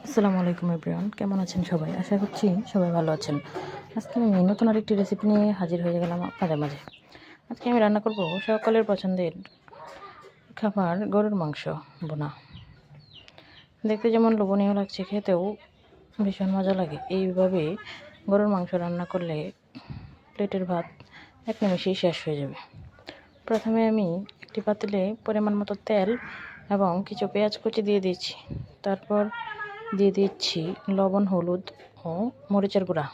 আসসালামু আলাইকুম এভরিওয়ান, কেমন আছেন সবাই? আশা করছি সবাই ভালো আছেন। আজকে আমি নতুন আরেকটি রেসিপি নিয়ে হাজির হয়ে গেলাম আপনাদের মাঝে। আজকে আমি রান্না করব সকলের পছন্দের খাবার গরুর মাংস বোনা। দেখতে যেমন লোভনীয় লাগছে, খেতেও ভীষণ মজা লাগে। এইভাবে গরুর মাংস রান্না করলে প্লেটের ভাত এক নিমেষেই শেষ হয়ে যাবে। প্রথমে আমি একটি পাতিলে পরিমাণ মতো তেল এবং কিছু পেঁয়াজ কুচি দিয়ে দিচ্ছি। তারপর দিয়ে দিচ্ছি লবণ, হলুদ ও মরিচের গুঁড়া,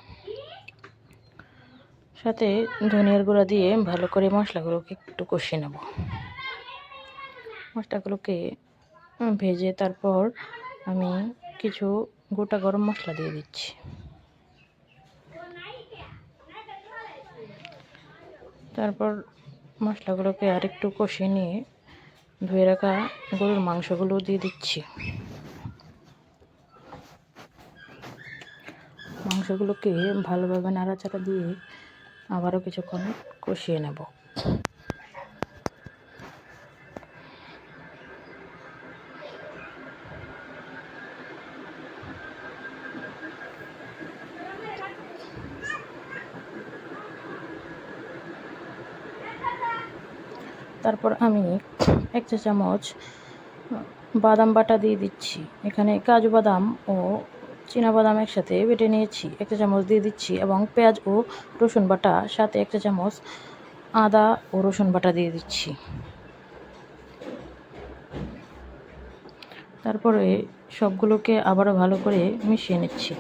সাথে ধনিয়ার গুঁড়া দিয়ে ভালো করে মশলাগুলোকে একটু কষিয়ে নেব। মশলাগুলোকে ভেজে তারপর আমি কিছু গোটা গরম মশলা দিয়ে দিচ্ছি। তারপর মশলাগুলোকে আরেকটু কষিয়ে নিয়ে ধুয়ে রাখা গরুর মাংসগুলো দিয়ে দিচ্ছি। মাংসগুলোকে ভালোভাবে নাড়াচাড়া দিয়ে আবারও কিছুক্ষণ কষিয়ে নেব। তারপর আমি 1 চা চামচ বাদাম বাটা দিয়ে দিচ্ছি। এখানে কাজু বাদাম ও চীনাবাদাম একসাথে বেটে নিয়েছি, 1 চা চামচ দিয়ে দিচ্ছি এবং পেঁয়াজ ও রসুন বাটা, সাথে 1 চা চামচ আদা ও রসুন বাটা দিয়ে দিচ্ছি। তারপরে সবগুলোকে আবারও ভালো করে মিশিয়ে নিচ্ছি।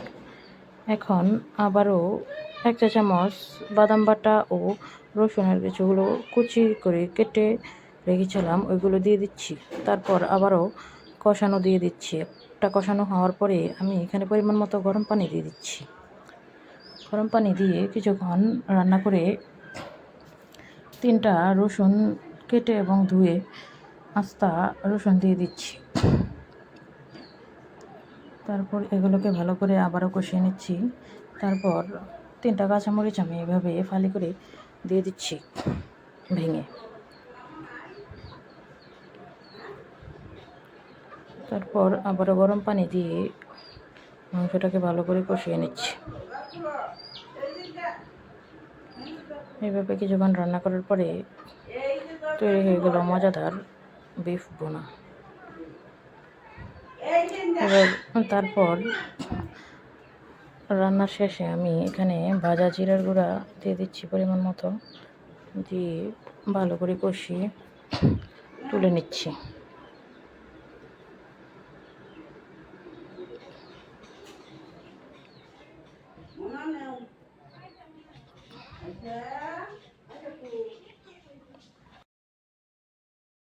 এখন আবারও 1 চা চামচ বাদাম বাটা ও রসুনের কিছুগুলো কুচি করে কেটে রেখেছিলাম, ওইগুলো দিয়ে দিচ্ছি। তারপর আবারও কষানো দিয়ে দিচ্ছি। একটা কষানো হওয়ার পরে আমি এখানে পরিমাণ মতো গরম পানি দিয়ে দিচ্ছি। গরম পানি দিয়ে কিছুক্ষণ রান্না করে 3টা রসুন কেটে এবং ধুয়ে আস্তা রসুন দিয়ে দিচ্ছি। তারপর এগুলোকে ভালো করে আবারও কষিয়ে নিচ্ছি। তারপর 3টা কাঁচামরিচ আমি এভাবে ফালি করে দিয়ে দিচ্ছি ভেঙে। তারপর আবারও গরম পানি দিয়ে মাংসটাকে ভালো করে কষিয়ে নিচ্ছি। এইভাবে কিছুক্ষণ রান্না করার পরে তৈরি হয়ে গেল মজাদার বিফ বোনা। এবার তারপর রান্নার শেষে আমি এখানে ভাজা জিরার গুঁড়া দিয়ে দিচ্ছি পরিমাণ মতো, দিয়ে ভালো করে কষিয়ে তুলে নিচ্ছি।